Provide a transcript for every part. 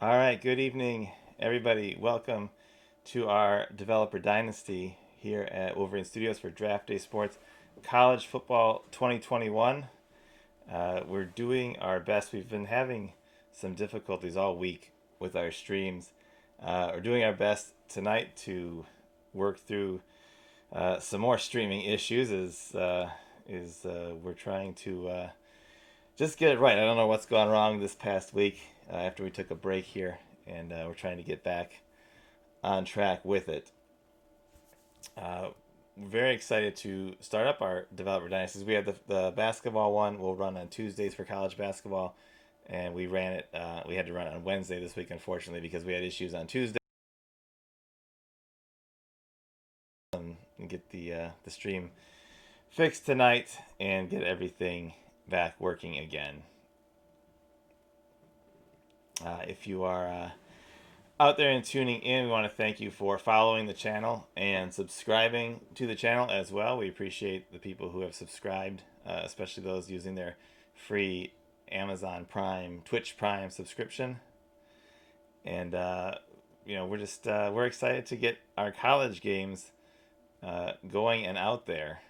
All right, good evening, everybody. Welcome to our Developer Dynasty here at Wolverine Studios for Draft Day Sports College Football 2021. We're doing our best. We've been having some difficulties all week with our streams. We're doing our best tonight to work through some more streaming issues as we're trying to just get it right. I don't know what's gone wrong this past week after we took a break here, and we're trying to get back on track with it. We're very excited to start up our developer dynasties. We have the basketball one. We'll run on Tuesdays for college basketball, and we ran it. We had to run it on Wednesday this week, unfortunately, because we had issues on Tuesday. And get the stream fixed tonight and get everything back working again. If you are out there and tuning in, we want to thank you for following the channel and subscribing to the channel as well. We appreciate the people who have subscribed, especially those using their free Amazon Prime, Twitch Prime subscription. And we're excited to get our college games going and out there.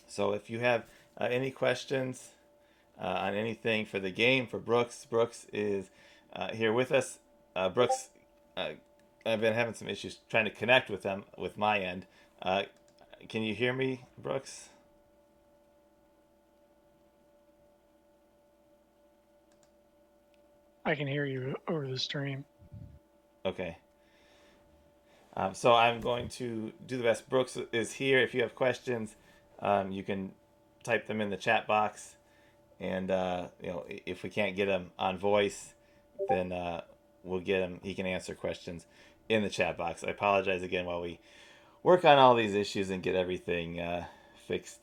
So if you have any questions on anything for the game for Brooks is here with us. Brooks, I've been having some issues trying to connect with them with my end. Can you hear me, Brooks? I can hear you over the stream. Okay. So I'm going to do the best. Brooks is here. If you have questions, you can type them in the chat box, and if we can't get him on voice, then we'll get him. He can answer questions in the chat box. I apologize again while we work on all these issues and get everything fixed.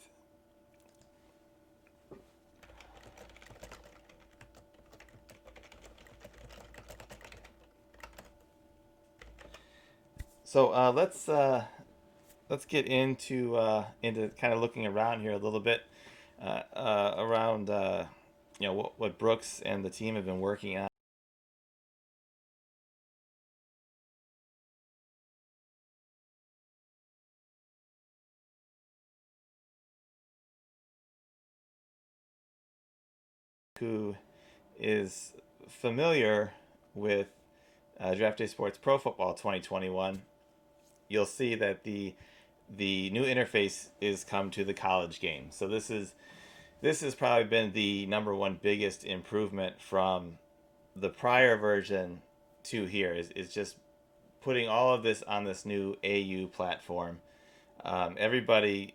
So let's get into kind of looking around here a little bit around what Brooks and the team have been working on. Who is familiar with Draft Day Sports Pro Football 2021, you'll see that the new interface is come to the college game. So this has probably been the number one biggest improvement from the prior version to here is just putting all of this on this new AU platform. Everybody,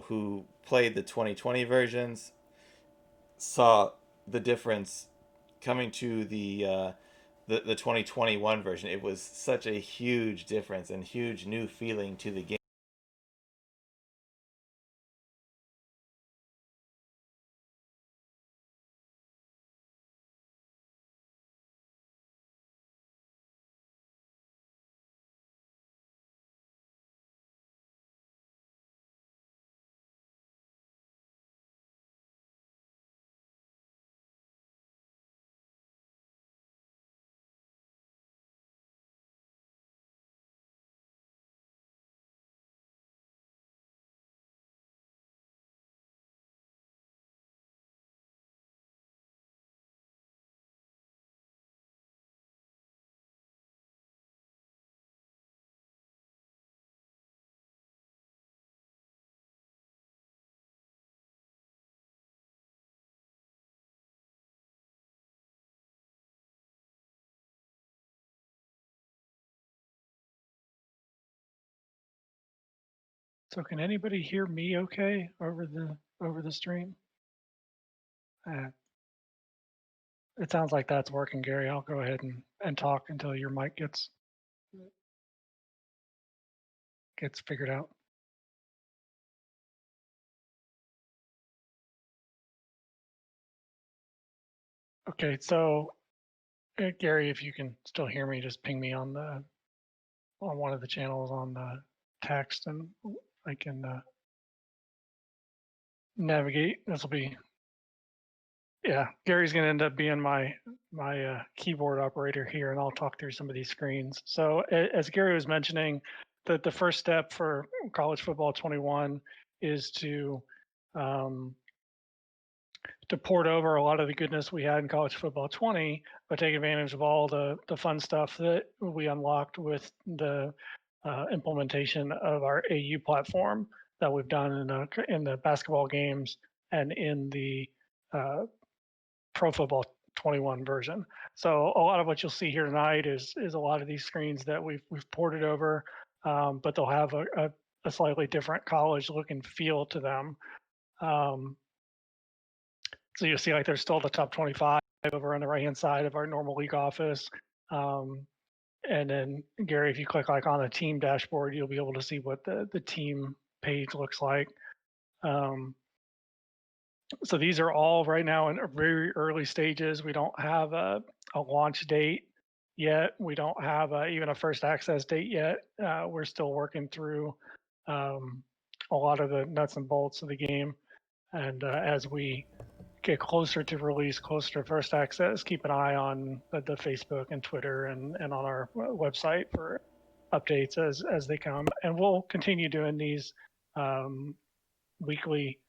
who played the 2020 versions saw the difference coming to the 2021 version. It was such a huge difference and huge new feeling to the game. So can anybody hear me okay over the stream? Uh, it sounds like that's working, Gary. I'll go ahead and talk until your mic gets figured out. Okay, so Gary, if you can still hear me, just ping me on one of the channels on the text, and I can navigate. This will be Yeah, Gary's going to end up being my keyboard operator here, and I'll talk through some of these screens. So, as Gary was mentioning, the first step for College Football 21 is um, to port over a lot of the goodness we had in College Football 20, but take advantage of all the fun stuff that we unlocked with the implementation of our AU platform that we've done in the basketball games and in the uh, Pro Football 21 version. So a lot of what you'll see here tonight is a lot of these screens that we've ported over, but they'll have a slightly different college look and feel to them. Um, so you'll see like there's still the top 25 over on the right hand side of our normal league office. Um, and then Gary, if you click like on the team dashboard, you'll be able to see what the team page looks like. So these are all right now in very early stages. We don't have a launch date yet. We don't have even a first access date yet. We're still working through a lot of the nuts and bolts of the game. And as we get closer to release, closer to first access, keep an eye on the Facebook and Twitter and on our website for updates as they come. And we'll continue doing these weekly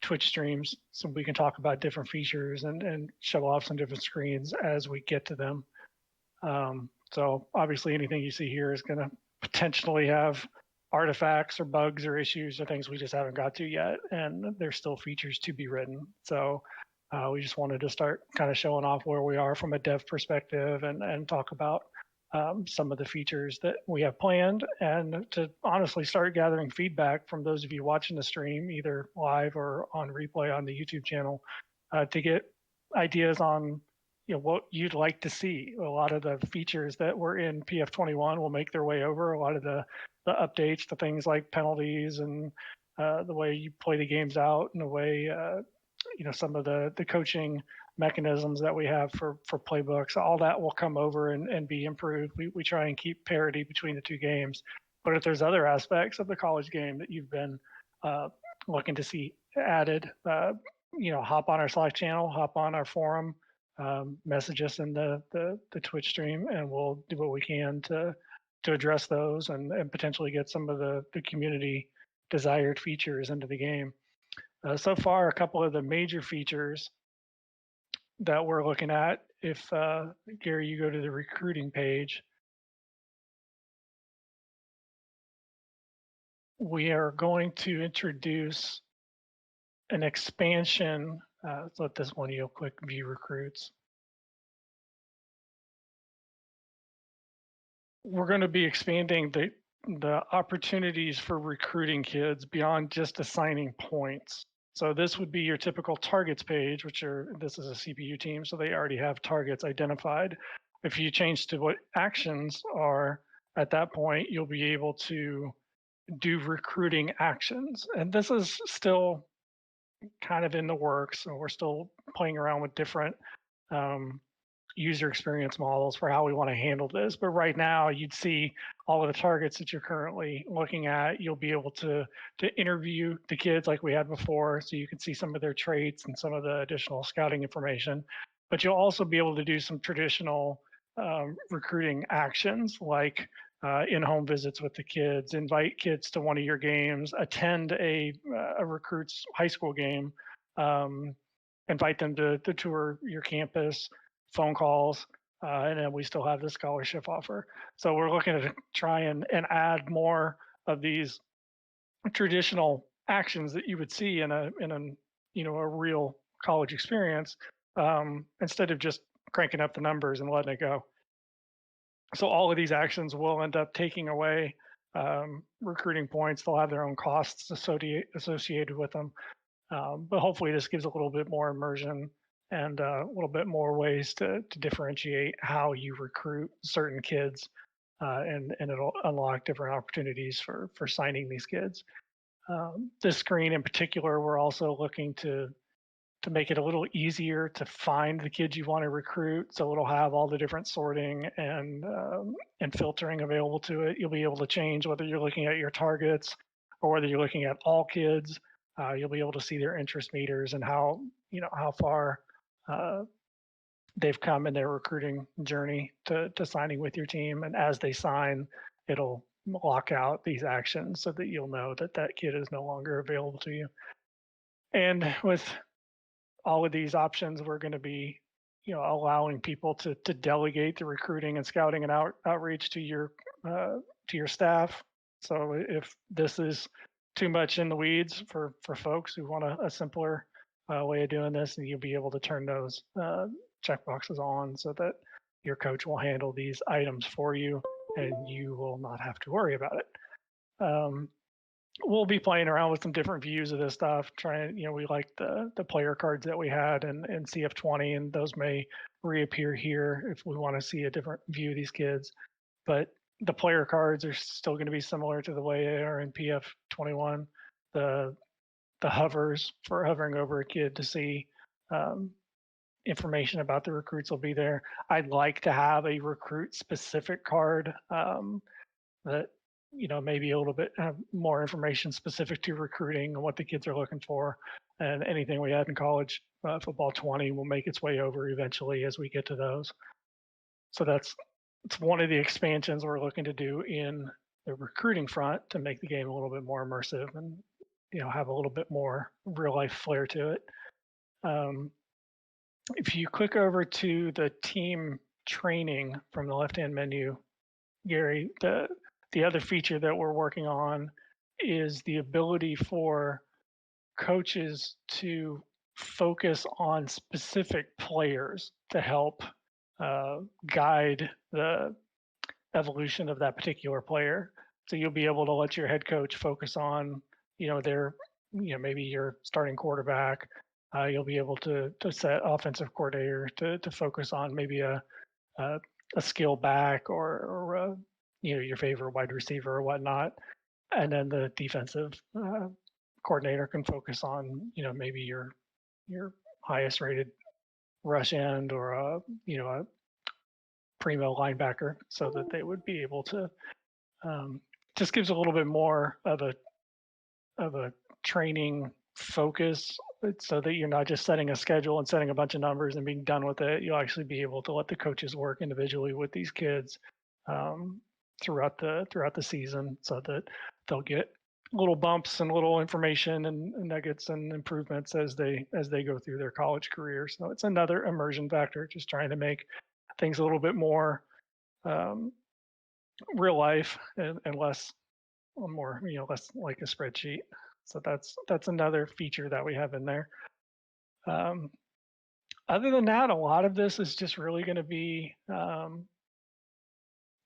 Twitch streams so we can talk about different features and show off some different screens as we get to them. So obviously anything you see here is going to potentially have artifacts or bugs or issues or things we just haven't got to yet, and there's still features to be written. So we just wanted to start kind of showing off where we are from a dev perspective and talk about some of the features that we have planned, and to honestly start gathering feedback from those of you watching the stream, either live or on replay on the YouTube channel, to get ideas on what you'd like to see. A lot of the features that were in PF21 will make their way over. A lot of the updates to things like penalties and the way you play the games out, and the way some of the coaching mechanisms that we have for playbooks, all that will come over and be improved. We try and keep parity between the two games. But if there's other aspects of the college game that you've been looking to see added, hop on our Slack channel, hop on our forum, message us in the Twitch stream, and we'll do what we can to address those and potentially get some of the community desired features into the game. So far, a couple of the major features that we're looking at, if Gary, you go to the recruiting page, we are going to introduce an expansion. Let's let this one, you'll click view recruits. We're going to be expanding the opportunities for recruiting kids beyond just assigning points. So this would be your typical targets page, this is a CPU team, so they already have targets identified. If you change to what actions are at that point, you'll be able to do recruiting actions. And this is still kind of in the works. So we're still playing around with different user experience models for how we want to handle this. But right now, you'd see all of the targets that you're currently looking at. You'll be able to interview the kids like we had before, so you can see some of their traits and some of the additional scouting information. But you'll also be able to do some traditional recruiting actions like in-home visits with the kids, invite kids to one of your games, attend a recruit's high school game, invite them to tour your campus, phone calls, and then we still have the scholarship offer. So we're looking to try and add more of these traditional actions that you would see in a real college experience, instead of just cranking up the numbers and letting it go. So all of these actions will end up taking away recruiting points. They'll have their own costs associated with them. But hopefully this gives a little bit more immersion and a little bit more ways to differentiate how you recruit certain kids, and it'll unlock different opportunities for signing these kids. This screen in particular, we're also looking to make it a little easier to find the kids you want to recruit. So it'll have all the different sorting and filtering available to it. You'll be able to change whether you're looking at your targets or whether you're looking at all kids. You'll be able to see their interest meters and how far they've come in their recruiting journey to signing with your team. And as they sign, it'll lock out these actions so that you'll know that that kid is no longer available to you. And with all of these options, we're going to be, allowing people to delegate the recruiting and scouting and outreach to your staff. So if this is too much in the weeds for folks who want a simpler way of doing this, and you'll be able to turn those checkboxes on so that your coach will handle these items for you, and you will not have to worry about it. We'll be playing around with some different views of this stuff. We like the player cards that we had in CF20, and those may reappear here if we want to see a different view of these kids. But the player cards are still going to be similar to the way they are in PF21. The hovers for hovering over a kid to see information about the recruits will be there. I'd like to have a recruit specific card that maybe a little bit more information specific to recruiting and what the kids are looking for, and anything we had in college football 20 will make its way over eventually as we get to those. So it's one of the expansions we're looking to do in the recruiting front to make the game a little bit more immersive and have a little bit more real life flair to it. If you click over to the team training from the left-hand menu, Gary, the other feature that we're working on is the ability for coaches to focus on specific players to help guide the evolution of that particular player. So you'll be able to let your head coach focus on, maybe your starting quarterback. You'll be able to set offensive coordinator to focus on maybe a skill back or your favorite wide receiver or whatnot, and then the defensive coordinator can focus on maybe your highest rated rush end or a primo linebacker, so that they would be able to just gives a little bit more of a training focus, so that you're not just setting a schedule and setting a bunch of numbers and being done with it. You'll actually be able to let the coaches work individually with these kids throughout the season, so that they'll get little bumps and little information and nuggets and improvements as they go through their college career. So it's another immersion factor, just trying to make things a little bit more real life and less like a spreadsheet. So that's another feature that we have in there. Other than that, a lot of this is just really going to be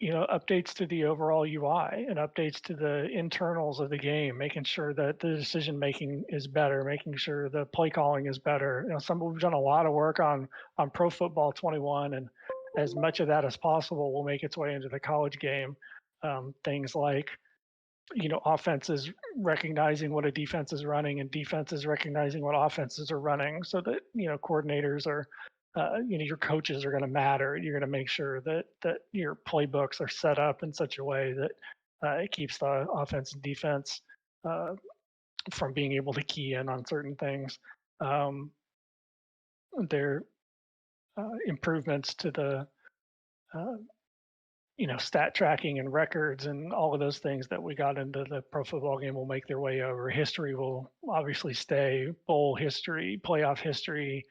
updates to the overall UI and updates to the internals of the game, making sure that the decision making is better, making sure the play calling is better. We've done a lot of work on Pro Football 21, and as much of that as possible will make its way into the college game. Things like offenses recognizing what a defense is running and defenses recognizing what offenses are running, so that coordinators are your coaches are going to matter. You're going to make sure that your playbooks are set up in such a way that it keeps the offense and defense from being able to key in on certain things. There improvements to the stat tracking and records and all of those things that we got into the pro football game will make their way over. History will obviously stay, bowl history, playoff history.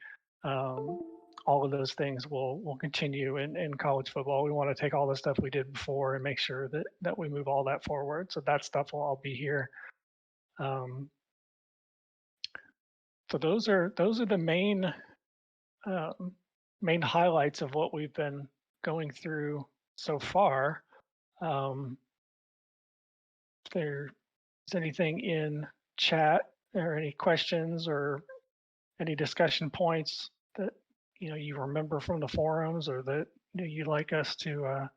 All of those things will continue in college football. We want to take all the stuff we did before and make sure that we move all that forward. So that stuff will all be here. So those are the main highlights of what we've been going through so far. If there's anything in chat or any questions or any discussion points that you remember from the forums, or that you'd like us to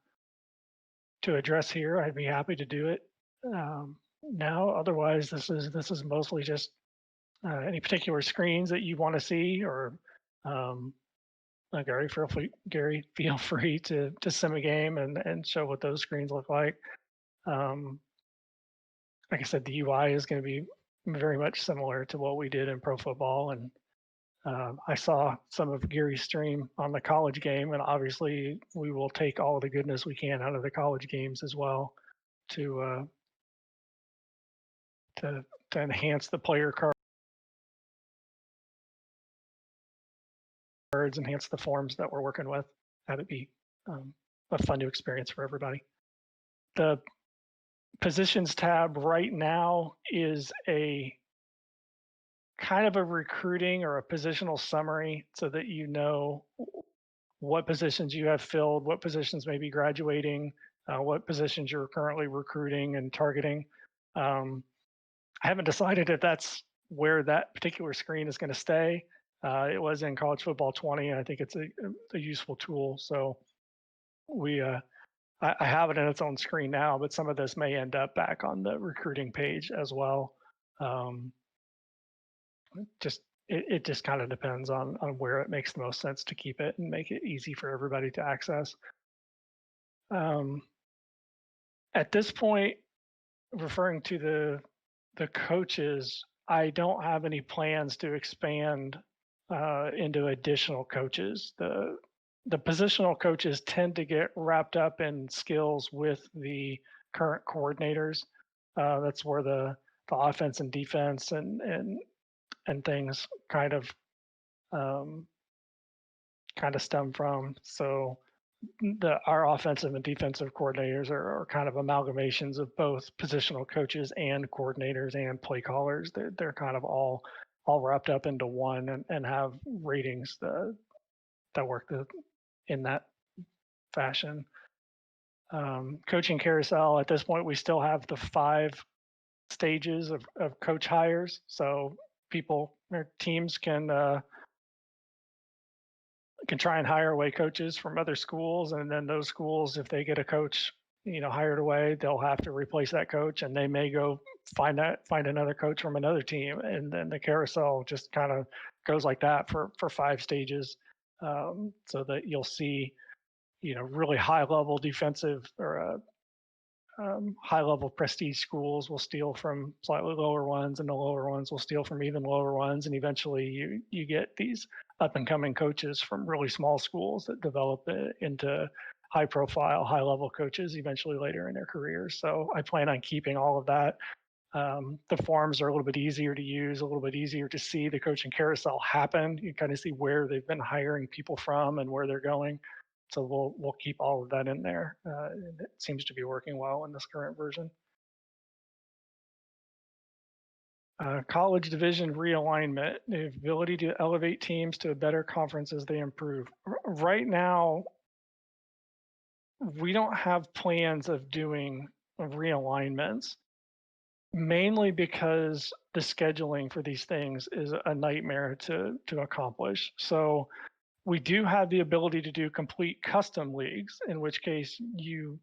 address here, I'd be happy to do it now. Otherwise, this is mostly just any particular screens that you want to see, or Gary, feel free to sim a game and show what those screens look like. Like I said, the UI is going to be very much similar to what we did in pro football. And I saw some of Gary's stream on the college game, and obviously we will take all the goodness we can out of the college games as well to to enhance the player cards, enhance the forms that we're working with, have it be a fun new experience for everybody. The positions tab right now is a kind of a recruiting or a positional summary so that you know what positions you have filled, what positions may be graduating, what positions you're currently recruiting and targeting. I haven't decided if that's where that particular screen is going to stay. It was in College Football 20. I think it's a useful tool. So I have it in its own screen now, but some of this may end up back on the recruiting page as well. It just kind of depends on where it makes the most sense to keep it and make it easy for everybody to access. At this point, referring to the coaches, I don't have any plans to expand into additional coaches. The positional coaches tend to get wrapped up in skills with the current coordinators. That's where the offense and defense and things kind of stem from. So our offensive and defensive coordinators are kind of amalgamations of both positional coaches and coordinators and play callers. They're kind of all wrapped up into one and have ratings that work in that fashion. Coaching carousel, at this point, we still have the 5 stages of coach hires. So people or teams can try and hire away coaches from other schools, and then those schools, if they get a coach hired away, they'll have to replace that coach, and they may go find another coach from another team, and then the carousel just kind of goes like that for 5 stages, so that you'll see really high level defensive or high level prestige schools will steal from slightly lower ones, and the lower ones will steal from even lower ones, and eventually you get these up and coming coaches from really small schools that develop into high profile, high level coaches eventually later in their careers. So I plan on keeping all of that. The forums are a little bit easier to use, a little bit easier to see the coaching carousel happen. You kind of see where they've been hiring people from and where they're going. So we'll keep all of that in there. It seems to be working well in this current version. College division realignment, the ability to elevate teams to a better conference as they improve. Right now, we don't have plans of doing realignments, mainly because the scheduling for these things is a nightmare to accomplish. So we do have the ability to do complete custom leagues, in which case you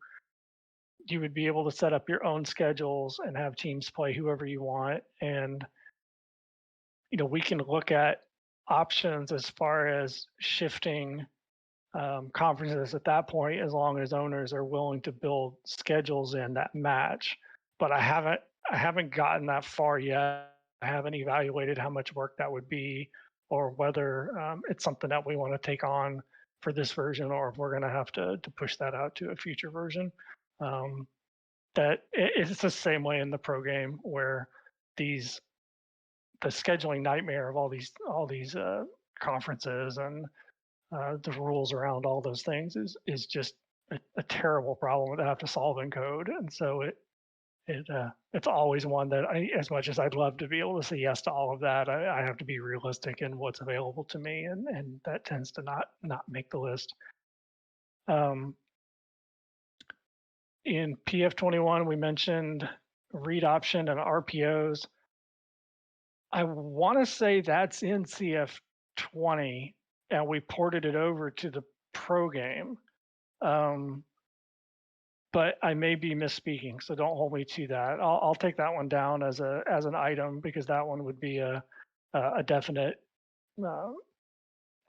would be able to set up your own schedules and have teams play whoever you want. And we can look at options as far as shifting conferences at that point, as long as owners are willing to build schedules in that match. But I haven't gotten that far yet. I haven't evaluated how much work that would be, or whether it's something that we want to take on for this version, or if we're going to have to push that out to a future version. That it's the same way in the pro game, where the scheduling nightmare of all these conferences and the rules around all those things is just a terrible problem to have to solve in code. And so it's always one that as much as I'd love to be able to say yes to all of that, I have to be realistic in what's available to me, and that tends to not make the list. In PF21, we mentioned read option and RPOs. I want to say that's in CF20, and we ported it over to the pro game. But I may be misspeaking, so don't hold me to that. I'll take that one down as an item, because that one would be a definite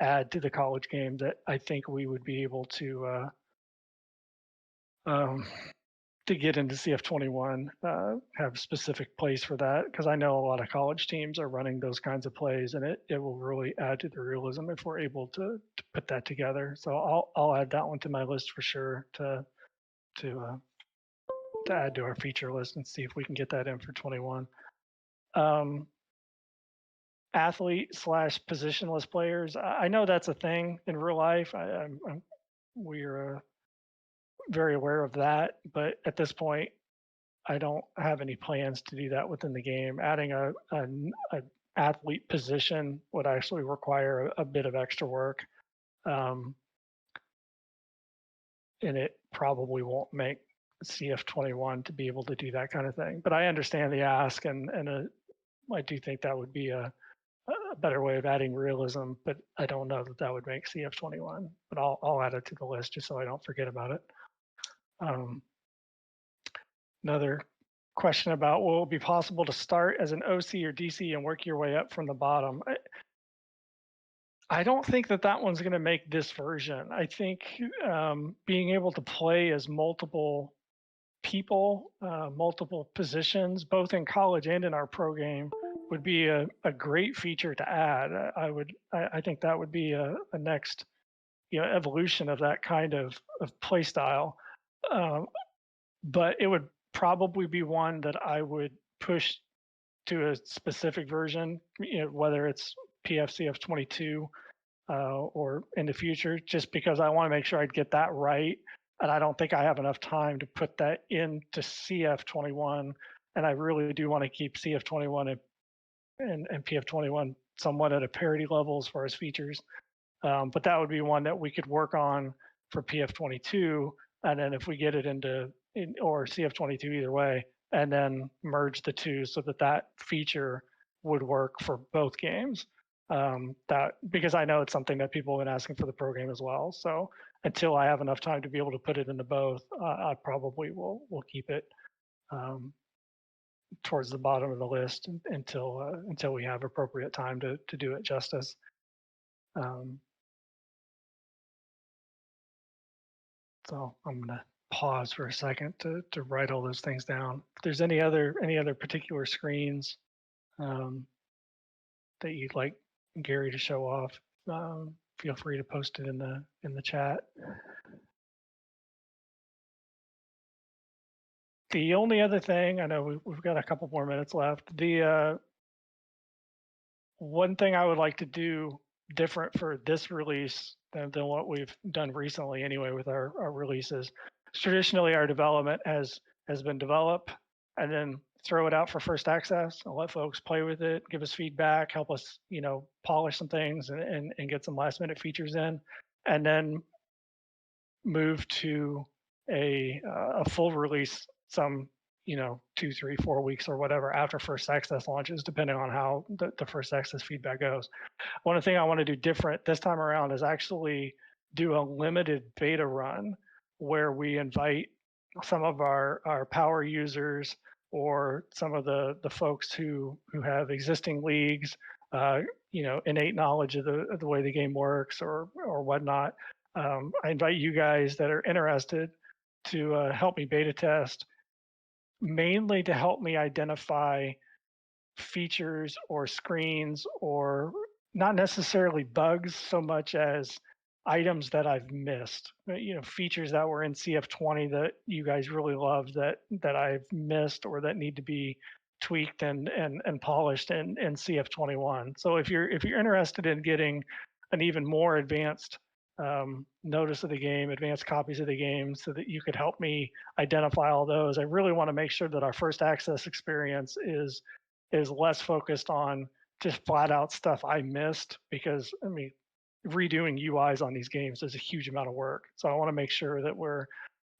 add to the college game that I think we would be able to to get into CF21, have a specific place for that, because I know a lot of college teams are running those kinds of plays, and it will really add to the realism if we're able to put that together. So I'll add that one to my list for sure to add to our feature list and see if we can get that in for 21. Athlete slash positionless players. I know that's a thing in real life. We're very aware of that, but at this point, I don't have any plans to do that within the game. Adding a athlete position would actually require a bit of extra work, and it probably won't make CF21 to be able to do that kind of thing. But I understand the ask, and I do think that would be a better way of adding realism. But I don't know that would make CF21. But I'll add it to the list just so I don't forget about it. Another question about, will it be possible to start as an OC or DC and work your way up from the bottom? I don't think that one's going to make this version. I think being able to play as multiple people, multiple positions, both in college and in our pro game, would be a great feature to add. I think that would be a next evolution of that kind of play style. But it would probably be one that I would push to a specific version, whether it's PFCF22 or in the future, just because I want to make sure I'd get that right. And I don't think I have enough time to put that into CF21. And I really do want to keep CF21 and PF21 somewhat at a parity level as far as features. But that would be one that we could work on for PF22. And then if we get it or CF22 either way, and then merge the two so that feature would work for both games. Because I know it's something that people have been asking for the pro game as well. So until I have enough time to be able to put it into both, I probably will keep it towards the bottom of the list until we have appropriate time to do it justice. So I'm gonna pause for a second to write all those things down. If there's any other particular screens that you'd like Gary to show off, feel free to post it in the chat. The only other thing, I know we've got a couple more minutes left. The one thing I would like to do different for this release than what we've done recently anyway with our releases. Traditionally, our development has been develop and then throw it out for first access and let folks play with it, give us feedback, help us, polish some things and get some last minute features in, and then move to a full release some 2, 3, 4 weeks or whatever after first access launches, depending on how the first access feedback goes. One thing I want to do different this time around is actually do a limited beta run where we invite some of our power users or some of the folks who have existing leagues, innate knowledge of the way the game works or whatnot. I invite you guys that are interested to help me beta test, mainly to help me identify features or screens or not necessarily bugs so much as items that I've missed, features that were in CF20 that you guys really love that I've missed or that need to be tweaked and polished in CF21. So if you're interested in getting an even more advanced notice of the game, advanced copies of the game, so that you could help me identify all those, I really want to make sure that our first access experience is less focused on just flat out stuff I missed, because redoing UIs on these games is a huge amount of work. So I want to make sure that we're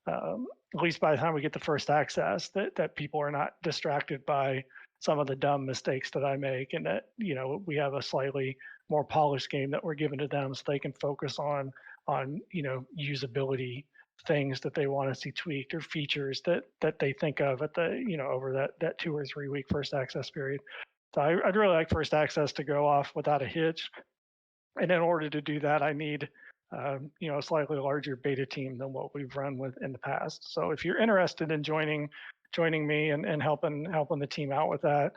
at least by the time we get the first access, that people are not distracted by some of the dumb mistakes that I make, and that we have a slightly more polished game that we're giving to them so they can focus on usability things that they want to see tweaked or features that they think of at the over that 2 or 3 week first access period. So I'd really like first access to go off without a hitch. And in order to do that, I need a slightly larger beta team than what we've run with in the past. So if you're interested in joining me and helping the team out with that,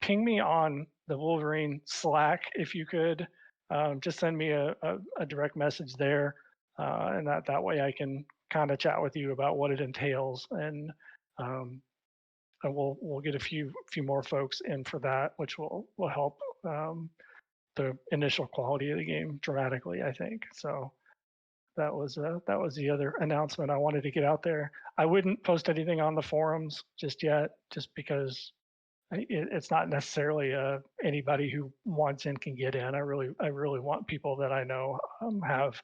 ping me on the Wolverine Slack if you could. Just send me a direct message there, and that way I can kind of chat with you about what it entails, and we'll get a few more folks in for that, which will help the initial quality of the game dramatically, I think. So that was the other announcement I wanted to get out there. I wouldn't post anything on the forums just yet, just because it's not necessarily anybody who wants in can get in. I really want people that I know have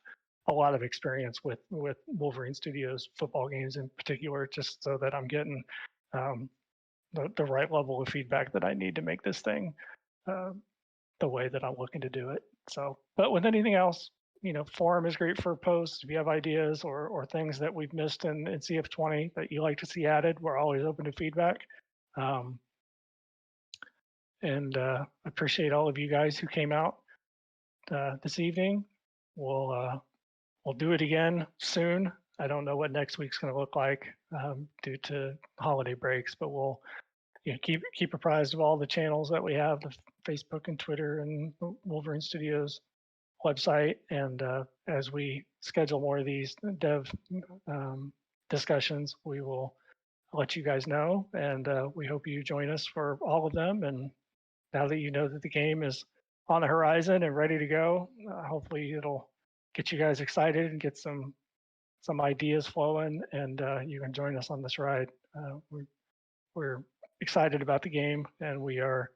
a lot of experience with Wolverine Studios football games in particular, just so that I'm getting the right level of feedback that I need to make this thing the way that I'm looking to do it. So, but with anything else, forum is great for posts. If you have ideas or things that we've missed in CF20 that you like to see added, we're always open to feedback. And appreciate all of you guys who came out this evening. We'll do it again soon. I don't know what next week's going to look like due to holiday breaks, but we'll keep apprised of all the channels that we have, the Facebook and Twitter and Wolverine Studios website. And as we schedule more of these dev discussions, we will let you guys know. And we hope you join us for all of them. And now that you know that the game is on the horizon and ready to go, hopefully it'll get you guys excited and get some ideas flowing, and you can join us on this ride. We're excited about the game, and we are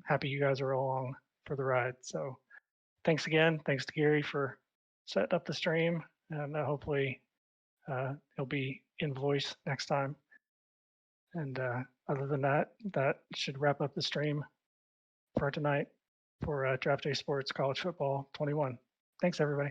happy you guys are along for the ride. So thanks again. Thanks to Gary for setting up the stream, and hopefully he'll be in voice next time. And other than that, that should wrap up the stream for tonight for Draft Day Sports College Football 21. Thanks, everybody.